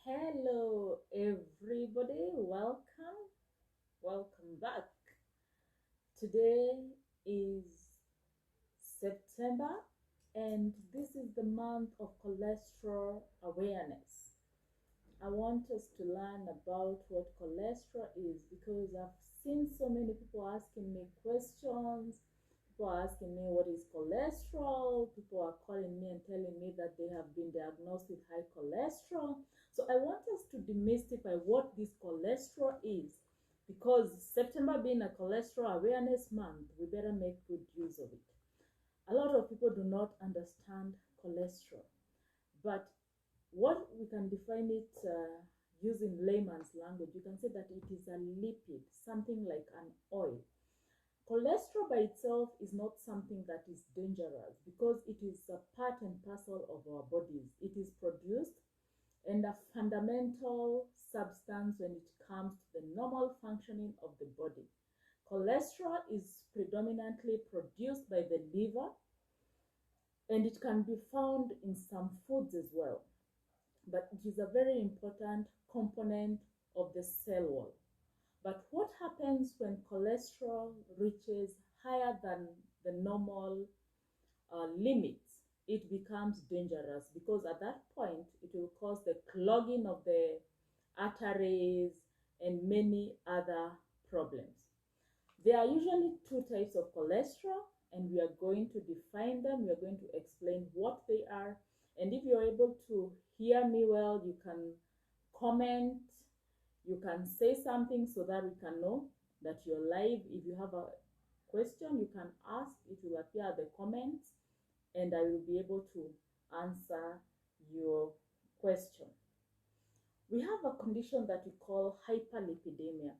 Hello, everybody. Welcome back. Today is September, and this is the month of cholesterol awareness. I want us to learn about what cholesterol is because I've seen so many people asking me questions. People are asking me what is cholesterol. People are calling me and telling me that they have been diagnosed with high cholesterol. So I want us to demystify what this cholesterol is because September being a cholesterol awareness month, we better make good use of it. A lot of people do not understand cholesterol, but what we can define it using layman's language, you can say that it is a lipid, something like an oil. Cholesterol by itself is not something that is dangerous because it is a part and parcel of our bodies. It is produced and a fundamental substance when it comes to the normal functioning of the body. Cholesterol is predominantly produced by the liver and it can be found in some foods as well, but it is a very important component of the cell wall. But what happens when cholesterol reaches higher than the normal limits? It becomes dangerous because at that point it will cause the clogging of the arteries and many other problems. There are usually two types of cholesterol, and we are going to define them. We are going to explain what they are. And if you're able to hear me well, you can comment, you can say something so that we can know that you're live. If you have a question, you can ask. It will appear at the comments, and I will be able to answer your question. We have a condition that we call hyperlipidemia,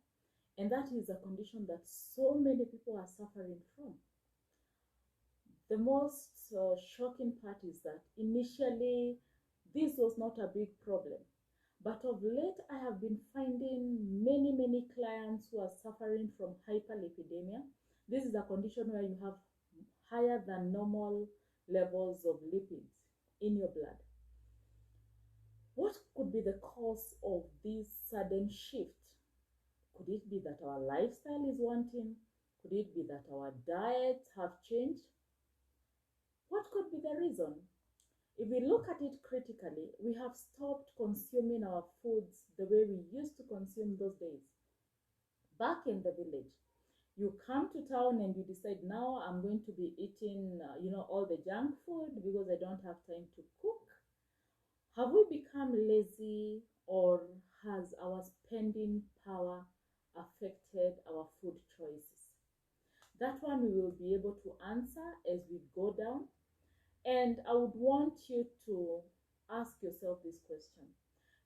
and that is a condition that so many people are suffering from. The most shocking part is that initially this was not a big problem, but of late I have been finding many clients who are suffering from hyperlipidemia. This is a condition where you have higher than normal levels of lipids in your blood. What could be the cause of this sudden shift? Could it be that our lifestyle is wanting? Could it be that our diets have changed? What could be the reason? If we look at it critically, we have stopped consuming our foods the way we used to consume those days. Back in the village, you come to town and you decide, now I'm going to be eating, all the junk food because I don't have time to cook. Have we become lazy, or has our spending power affected our food choices? That one we will be able to answer as we go down. And I would want you to ask yourself this question.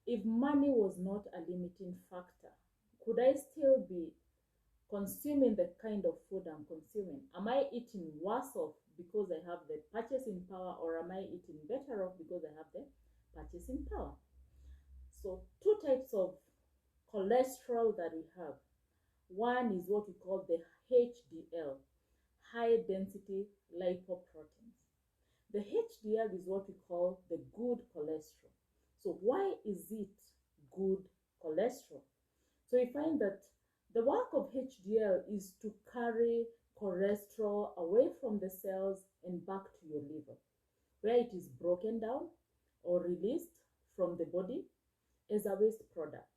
If money was not a limiting factor, could I still be consuming the kind of food I'm consuming? Am I eating worse off because I have the purchasing power, or am I eating better off because I have the purchasing power? So two types of cholesterol that we have. One is what we call the HDL, high density lipoproteins. The HDL is what we call the good cholesterol. So why is it good cholesterol? So you find that the work of HDL is to carry cholesterol away from the cells and back to your liver, where it is broken down or released from the body as a waste product.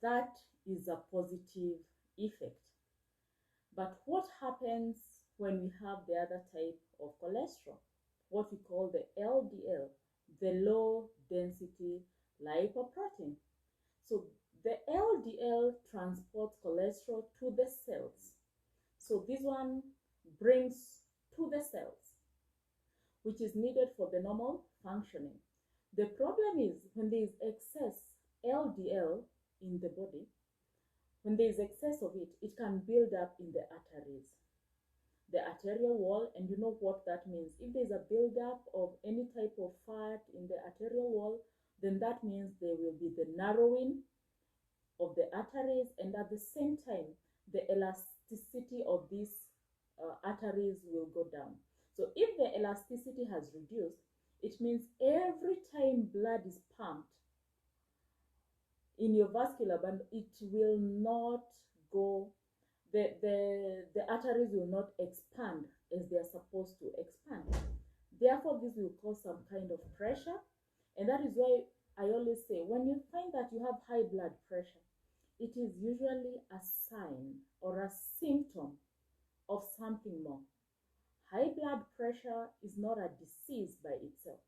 That is a positive effect. But what happens when we have the other type of cholesterol, what we call the LDL, the low density lipoprotein? So the LDL transports cholesterol to the cells. So this one brings to the cells, which is needed for the normal functioning. The problem is when there is excess LDL in the body, when there is excess of it, it can build up in the arteries, the arterial wall, and you know what that means. If there's a buildup of any type of fat in the arterial wall, then that means there will be the narrowing of the arteries, and at the same time, the elasticity of these arteries will go down. So if the elasticity has reduced, it means every time blood is pumped, in your vascular band, it will not go, the arteries will not expand as they are supposed to expand. Therefore, this will cause some kind of pressure. And that is why I always say, when you find that you have high blood pressure, it is usually a sign or a symptom of something more. High blood pressure is not a disease by itself.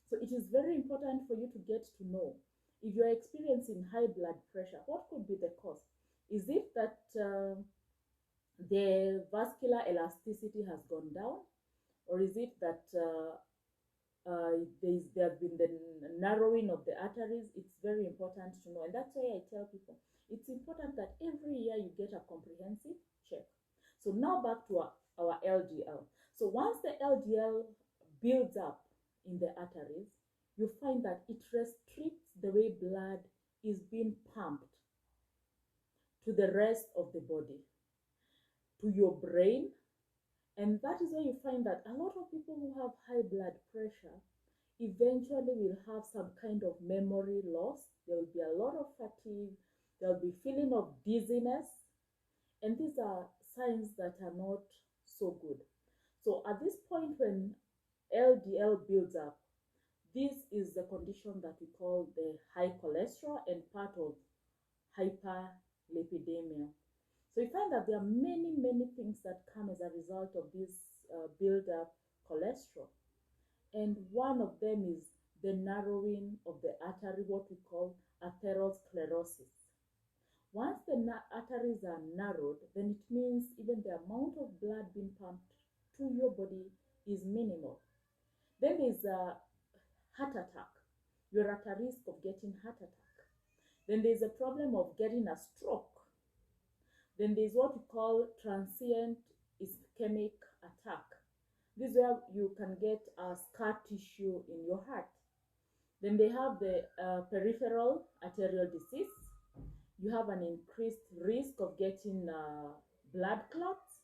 So it is very important for you to get to know if you're experiencing high blood pressure, what could be the cause? Is it that the vascular elasticity has gone down? Or is it that there has been the narrowing of the arteries? It's very important to know. And that's why I tell people, it's important that every year you get a comprehensive check. So now back to our LDL. So once the LDL builds up in the arteries, you find that it restricts the way blood is being pumped to the rest of the body, to your brain. And that is why you find that a lot of people who have high blood pressure eventually will have some kind of memory loss. There will be a lot of fatigue. There will be feeling of dizziness. And these are signs that are not so good. So at this point when LDL builds up, this is the condition that we call the high cholesterol and part of hyperlipidemia. So you find that there are many, many things that come as a result of this build-up cholesterol. And one of them is the narrowing of the artery, what we call atherosclerosis. Once the arteries are narrowed, then it means even the amount of blood being pumped to your body is minimal. Then there's a heart attack. You're at a risk of getting heart attack. Then there's a problem of getting a stroke. Then there's what we call transient ischemic attack. This is where you can get a scar tissue in your heart. Then they have the peripheral arterial disease. You have an increased risk of getting blood clots,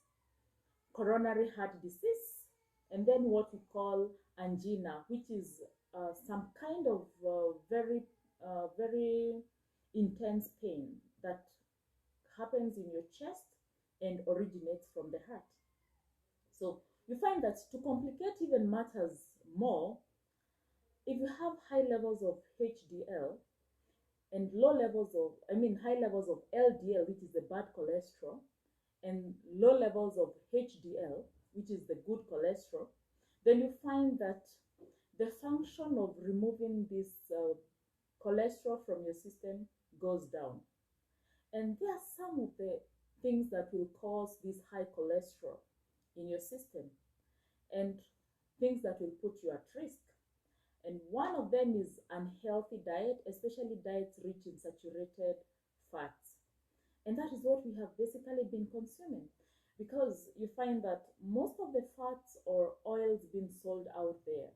coronary heart disease, and then what we call angina, which is some kind of very intense pain that happens in your chest and originates from the heart. So you find that to complicate even matters more, if you have high levels of HDL and high levels of LDL, which is the bad cholesterol, and low levels of HDL, which is the good cholesterol, then you find that the function of removing this cholesterol from your system goes down. And there are some of the things that will cause this high cholesterol in your system and things that will put you at risk. And one of them is unhealthy diet, especially diets rich in saturated fats. And that is what we have basically been consuming, because you find that most of the fats or oils being sold out there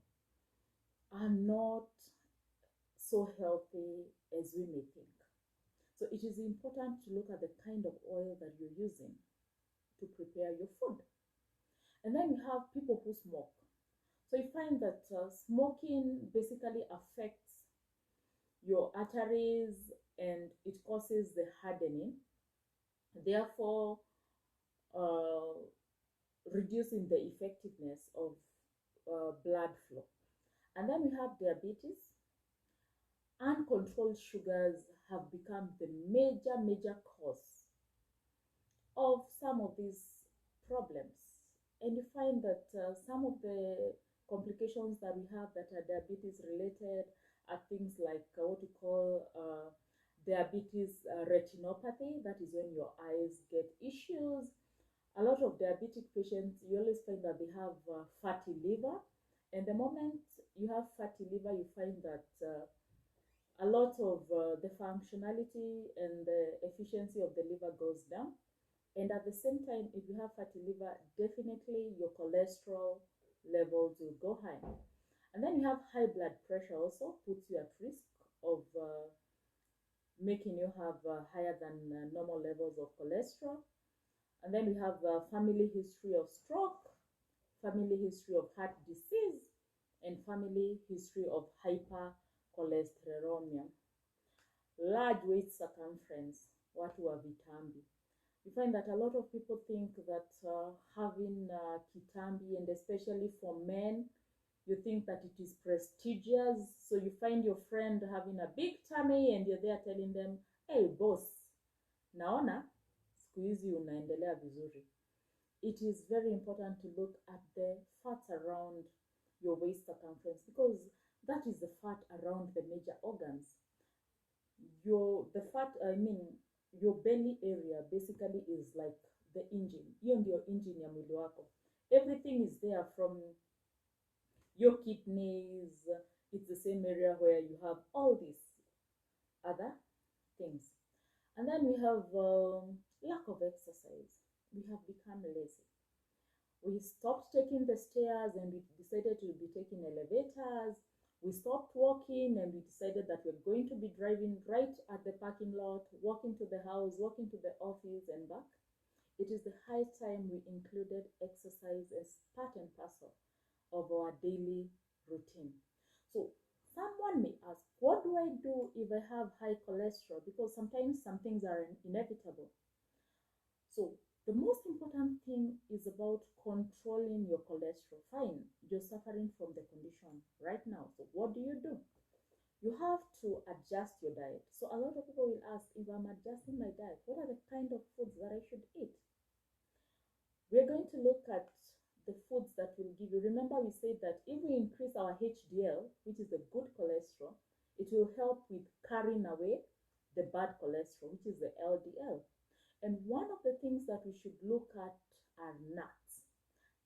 are not so healthy as we may think. So it is important to look at the kind of oil that you're using to prepare your food. And then you have people who smoke. So you find that smoking basically affects your arteries and it causes the hardening, therefore reducing the effectiveness of blood flow. And then we have diabetes. Uncontrolled sugars have become the major cause of some of these problems. And you find that some of the complications that we have that are diabetes related are things like what we call diabetes retinopathy. That is when your eyes get issues. A lot of diabetic patients, you always find that they have fatty liver. And the moment you have fatty liver, you find that a lot of the functionality and the efficiency of the liver goes down. And at the same time, if you have fatty liver, definitely your cholesterol levels will go high. And then you have high blood pressure also, puts you at risk of making you have higher than normal levels of cholesterol. And then we have family history of stroke, family history of heart disease, and family history of hypercholesterolemia. Large waist circumference, watu wa vitambi. You find that a lot of people think that having kitambi, and especially for men, you think that it is prestigious. So you find your friend having a big tummy and you're there telling them, hey boss, naona siku hizi unaendelea vizuri. It is very important to look at the fat around your waist circumference, because that is the fat around the major organs. Your belly area basically is like the engine. Hiyo ndio engine ya mwili wako. Everything is there, from your kidneys. It's the same area where you have all these other things. And then we have lack of exercise. We have become lazy. We stopped taking the stairs and we decided to be taking elevators. We stopped walking and we decided that we're going to be driving right at the parking lot, walking to the house, walking to the office and back. It is the high time we included exercise as part and parcel of our daily routine. So someone may ask, what do I do if I have high cholesterol? Because sometimes some things are inevitable. So the most important thing is about controlling your cholesterol. Fine, you're suffering from the condition right now. So what do? You have to adjust your diet. So a lot of people will ask, if I'm adjusting my diet, what are the kind of foods that I should eat? We're going to look at the foods that will give you. Remember, we said that if we increase our HDL, which is the good cholesterol, it will help with carrying away the bad cholesterol, which is the LDL. And one of the things that we should look at are nuts.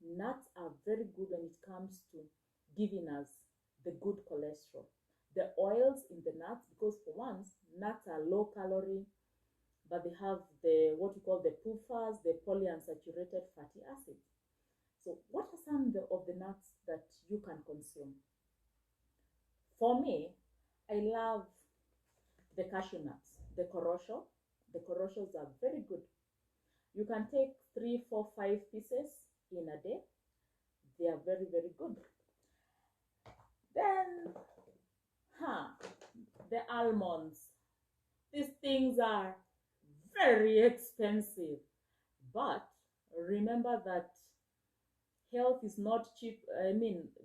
Nuts are very good when it comes to giving us the good cholesterol. The oils in the nuts, because for once, nuts are low calorie, but they have the what we call the PUFAs, the polyunsaturated fatty acids. So what are some of the nuts that you can consume? For me, I love the cashew nuts, the korosho. The koroshos are very good. You can take 3, 4, 5 pieces in a day. They are very, very good. Then, the almonds. These things are very expensive. But remember that health is not cheap.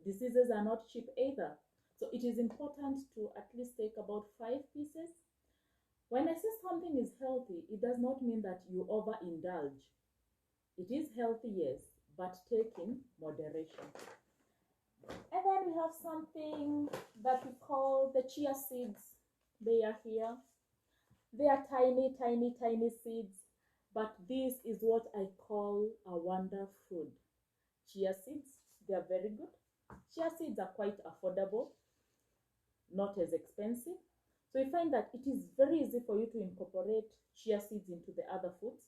Diseases are not cheap either. So it is important to at least take about 5 pieces. When I say something is healthy, it does not mean that you overindulge. It is healthy, yes, but take in moderation. And then we have something that we call the chia seeds. They are here. They are tiny, tiny, tiny seeds, but this is what I call a wonder food. Chia seeds, they are very good. Chia seeds are quite affordable, not as expensive. So you find that it is very easy for you to incorporate chia seeds into the other foods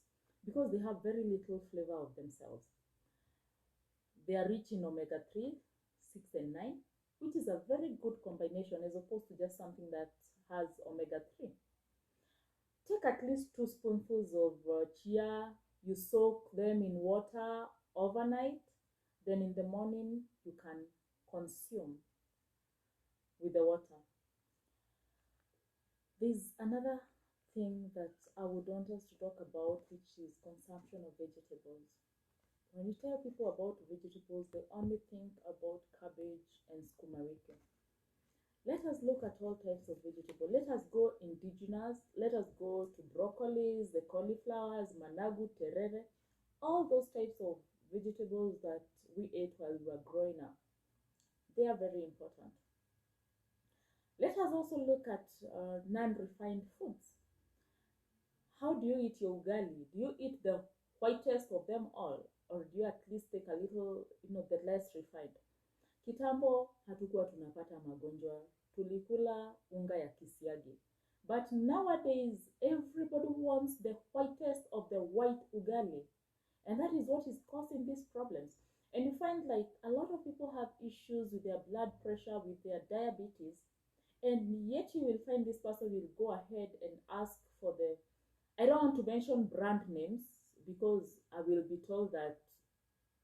because they have very little flavor of themselves. They are rich in omega-3, 6 and 9, which is a very good combination as opposed to just something that has omega-3. Take at least 2 spoonfuls of chia. You soak them in water overnight. Then in the morning, you can consume with the water. There's another thing that I would want us to talk about, which is consumption of vegetables. When you tell people about vegetables, they only think about cabbage and sukuma wiki. Let us look at all types of vegetables. Let us go indigenous. Let us go to broccolis, the cauliflowers, managu, terere, all those types of vegetables that we ate while we were growing up. They are very important. Let us also look at non-refined foods. How do you eat your ugali? Do you eat the whitest of them all, or do you at least take a little, the less refined? Kitambo hatukuwa tunapata magonjwa, tulikula unga ya kisiagi. But nowadays, everybody wants the whitest of the white ugali. And that is what is causing these problems. And you find like a lot of people have issues with their blood pressure, with their diabetes. And yet you will find this person will go ahead and ask for I don't want to mention brand names because I will be told that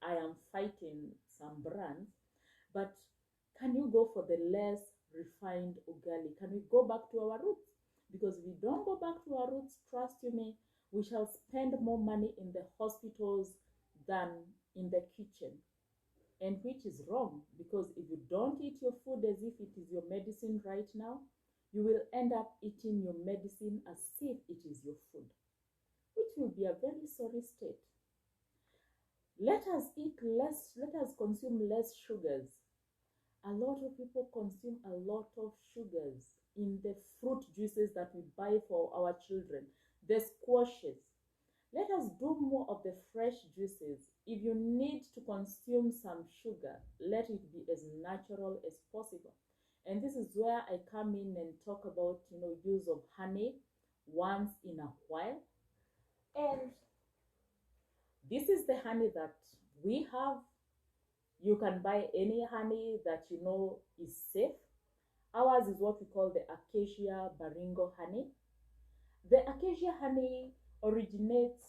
I am fighting some brands. But can you go for the less refined ugali? Can we go back to our roots? Because if we don't go back to our roots, trust you me, we shall spend more money in the hospitals than in the kitchen. And which is wrong, because if you don't eat your food as if it is your medicine right now, you will end up eating your medicine as if it is your food, which will be a very sorry state. Let us eat less, let us consume less sugars. A lot of people consume a lot of sugars in the fruit juices that we buy for our children, the squashes. Let us do more of the fresh juices. If you need to consume some sugar, let it be as natural as possible. And this is where I come in and talk about, use of honey once in a while. And this is the honey that we have. You can buy any honey that you know is safe. Ours is what we call the Acacia Baringo honey. The Acacia honey originates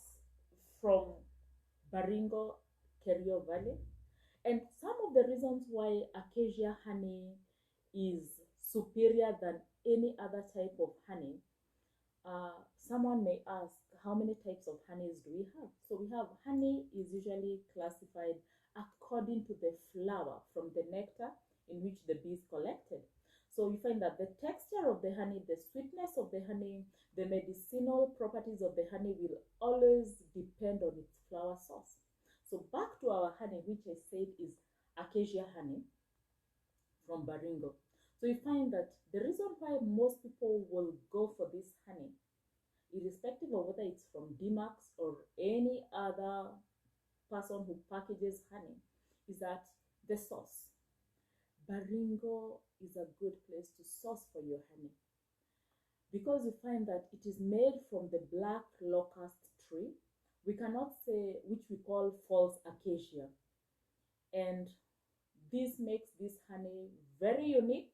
from Baringo, Kerio Valley. And some of the reasons why Acacia honey is superior than any other type of honey, someone may ask, how many types of honeys do we have? So we have honey is usually classified according to the flower from the nectar in which the bees collected. So you find that the texture of the honey, the sweetness of the honey, the medicinal properties of the honey will always depend on its flower source. So back to our honey, which I said is Acacia honey from Baringo. So you find that the reason why most people will go for this honey, irrespective of whether it's from DMAX or any other person who packages honey, is that the source. Baringo is a good place to source for your honey, because you find that it is made from the black locust tree. We cannot say, which we call false acacia. And this makes this honey very unique.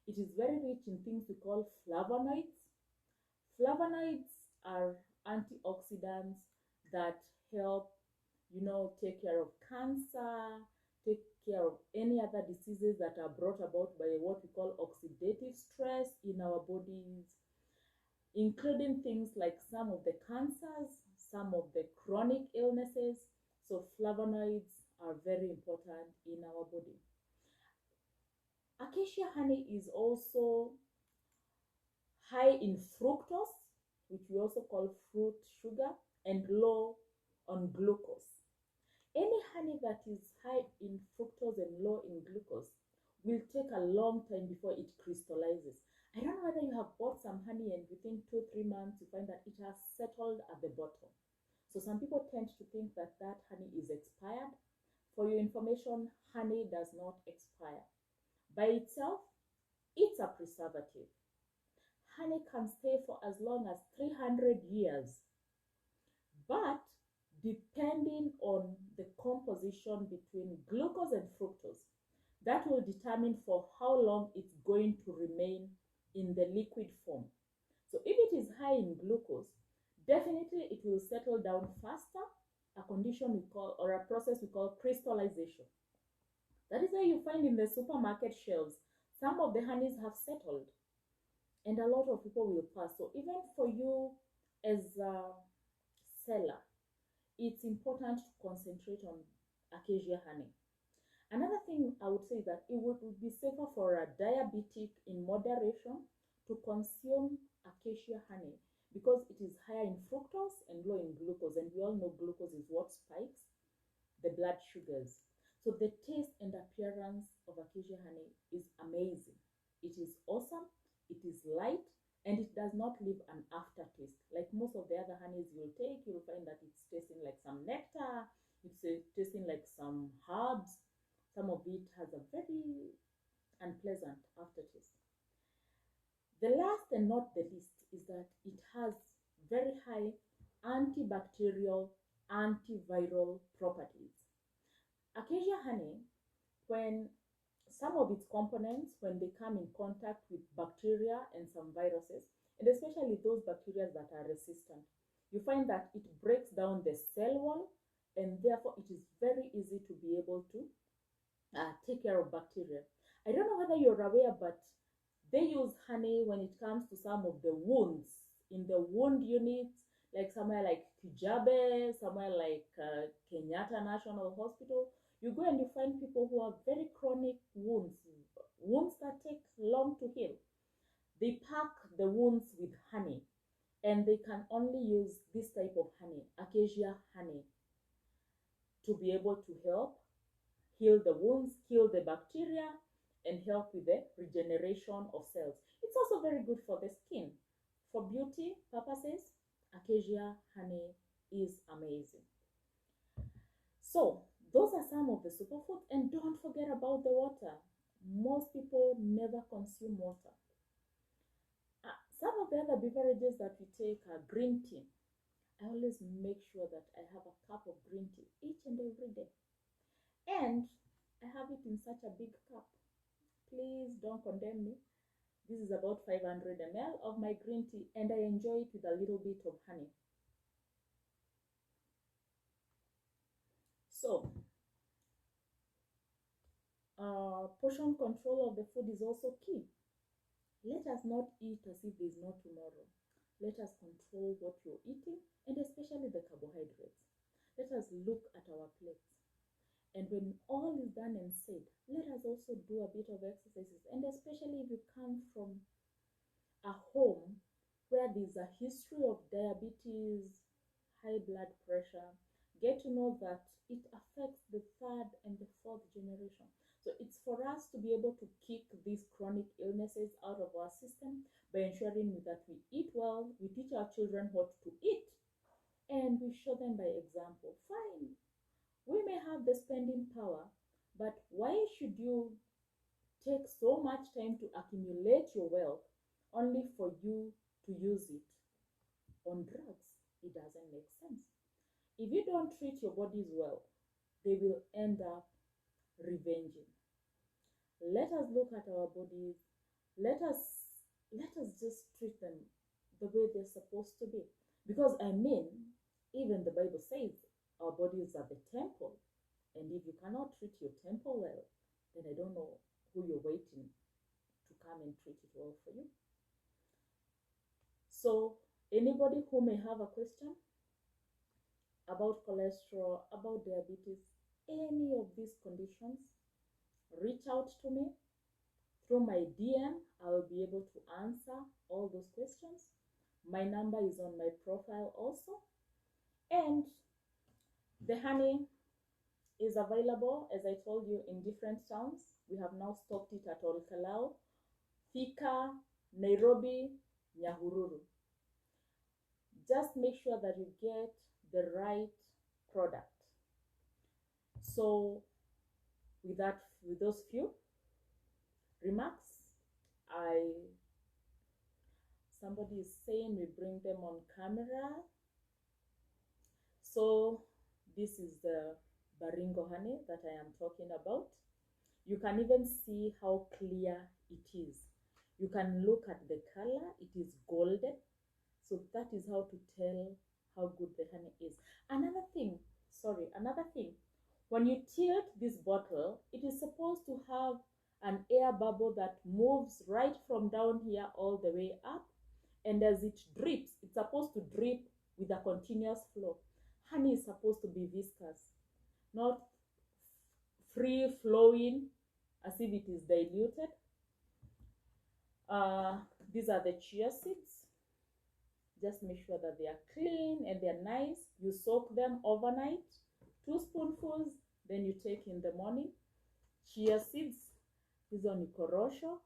It is very rich in things we call flavonoids. Flavonoids are antioxidants that help, take care of cancer, take care of any other diseases that are brought about by what we call oxidative stress in our bodies, including things like some of the cancers, some of the chronic illnesses. So flavonoids are very important in our body. Acacia honey is also high in fructose, which we also call fruit sugar, and low on glucose. Any honey that is high in fructose and low in glucose will take a long time before it crystallizes. I don't know whether you have bought some honey and within 2-3 months you find that it has settled at the bottom. So some people tend to think that that honey is expired. For your information, honey does not expire. By itself, it's a preservative. Honey can stay for as long as 300 years. But depending on the composition between glucose and fructose, that will determine for how long it's going to remain in the liquid form. So if it is high in glucose, definitely it will settle down faster, a condition we call, or a process we call crystallization. That is why you find in the supermarket shelves, some of the honeys have settled and a lot of people will pass. So even for you as a seller, it's important to concentrate on Acacia honey. Another thing I would say is that it would be safer for a diabetic in moderation to consume Acacia honey, because it is higher in fructose and low in glucose. And we all know glucose is what spikes the blood sugars. So the taste and appearance of Acacia honey is amazing. It is awesome, it is light, and it does not leave an aftertaste. Like most of the other honeys you'll take, you'll find that it's tasting like some nectar, it's tasting like some herbs. Some of it has a very unpleasant aftertaste. The last and not the least is that it has very high antibacterial, antiviral properties. Acacia honey, when some of its components, when they come in contact with bacteria and some viruses, and especially those bacteria that are resistant, you find that it breaks down the cell wall, and therefore it is very easy to be able to take care of bacteria. I don't know whether you're aware, but They use honey when it comes to some of the wounds in the wound units, like somewhere like Kijabe, somewhere like Kenyatta National Hospital. You go and you find people who have very chronic wounds, wounds that take long to heal. They pack the wounds with honey, and they can only use this type of honey, acacia honey, to be able to help heal the wounds, kill the bacteria, and help with the regeneration of cells. It's also very good for the skin. For beauty purposes, acacia honey is amazing. So, those are some of the superfoods, and don't forget about the water. Most people never consume water. Some of the other beverages that we take are green tea. I always make sure that I have a cup of green tea each and every day. And I have it in such a big cup. Please don't condemn me. This is about 500 ml of my green tea, and I enjoy it with a little bit of honey. So, portion control of the food is also key. Let us not eat as if there is no tomorrow. Let us control what you're eating, and especially the carbohydrates. Let us look at our plates. And when all is done and said, let us also do a bit of exercises. And especially if you come from a home where there's a history of diabetes, high blood pressure, get to know that it affects the third and the fourth generation. So it's for us to be able to kick these chronic illnesses out of our system by ensuring that we eat well, we teach our children what to eat, and we show them by example. Fine, we may have the spending power, but why should you take so much time to accumulate your wealth only for you to use it on drugs? It doesn't make sense. If you don't treat your bodies well, they will end up revenging. Let us look at our bodies. Let us just treat them the way they're supposed to be. Because even the Bible says our bodies are the temple. And if you cannot treat your temple well, then I don't know who you're waiting to come and treat it well for you. So anybody who may have a question about cholesterol, about diabetes, any of these conditions, reach out to me through my DM. I will be able to answer all those questions. My number is on my profile also. And the honey is available, as I told you, in different towns. We have now stocked it at Olkalau, Thika, Nairobi, Nyahururu. Just make sure that you get the right product. So with those few remarks, somebody is saying we bring them on camera. So this is the Baringo honey that I am talking about. You can even see how clear it is. You can look at the color, it is golden. So that is how to tell how good the honey is. Another thing, when you tilt this bottle, it is supposed to have an air bubble that moves right from down here all the way up. And as it drips, it's supposed to drip with a continuous flow. Honey is supposed to be viscous, not free flowing as if it is diluted. These are the chia seeds. Just make sure that they are clean and they're nice. You soak them overnight, 2 spoonfuls, then you take in the morning. Chia seeds, these are nikorosho.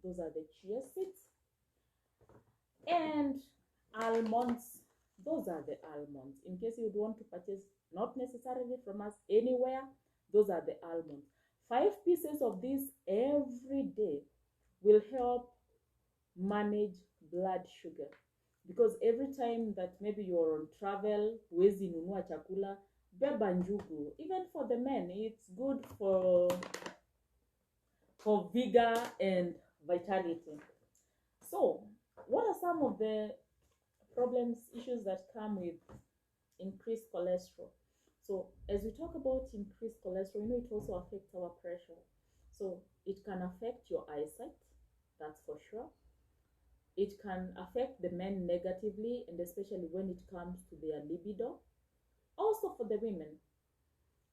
Those are the chia seeds. And almonds, those are the almonds. In case you would want to purchase, not necessarily from us, anywhere, those are the almonds. 5 pieces of this every day will help manage blood sugar. Because every time that maybe you're on travel, huwezi nunua chakula, beba njugu. Even for the men, it's good for vigor and vitality. So, what are some of the issues that come with increased cholesterol? So, as we talk about increased cholesterol, it also affects our pressure. So, it can affect your eyesight. that's for sure. It can affect the men negatively, and especially when it comes to their libido. Also for the women,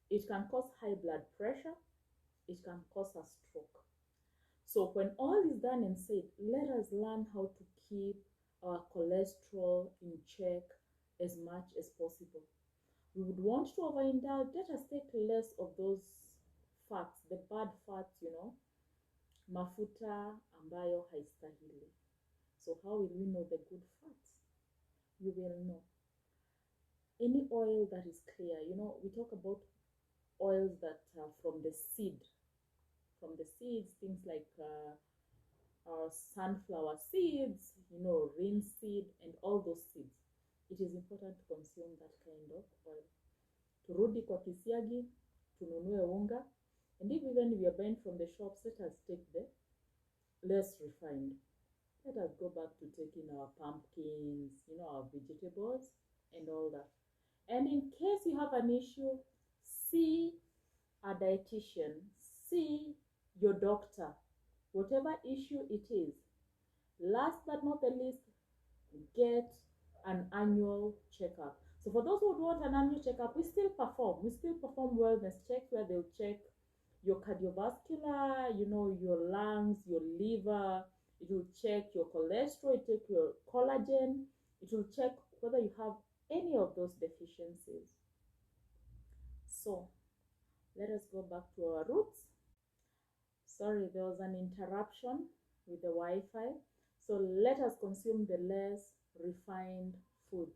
it can cause high blood pressure, it can cause a stroke. So when all is done and said, let us learn how to keep our cholesterol in check as much as possible. We would want to overindulge. Let us take less of those fats, the bad fats, mafuta ambayo haistahili. So how will we know the good fats? You will know. Any oil that is clear, we talk about oils that are from the seeds, things like sunflower seeds, rapeseed, and all those seeds. It is important to consume that kind of oil. Turudi kwa kisiagi, tununue unga, and if even we are buying from the shops, let us take the less refined. Let us go back to taking our pumpkins, our vegetables, and all that. And in case you have an issue, see a dietitian, see your doctor, whatever issue it is. Last but not the least, get an annual checkup. So for those who want an annual checkup, we still perform wellness checks where they'll check your cardiovascular, your lungs, your liver. It will check your cholesterol, it will check your collagen, it will check whether you have any of those deficiencies. So let us go back to our roots. Sorry, there was an interruption with the Wi-Fi. So let us consume the less refined foods.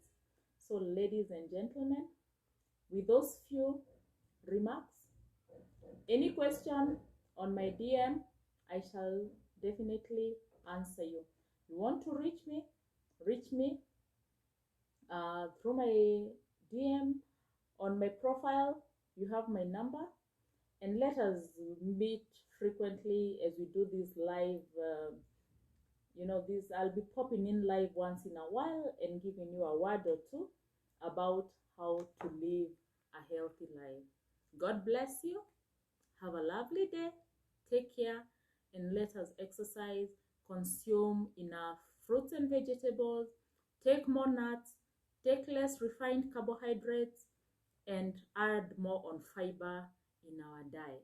So ladies and gentlemen, with those few remarks, any question on my DM, I shall definitely answer you. You want to reach me through my DM on my profile. You have my number, and let us meet frequently as we do this live. I'll be popping in live once in a while and giving you a word or two about how to live a healthy life. God bless you. Have a lovely day. Take care, and let us exercise, consume enough fruits and vegetables, take more nuts, take less refined carbohydrates, and add more on fiber in our diet.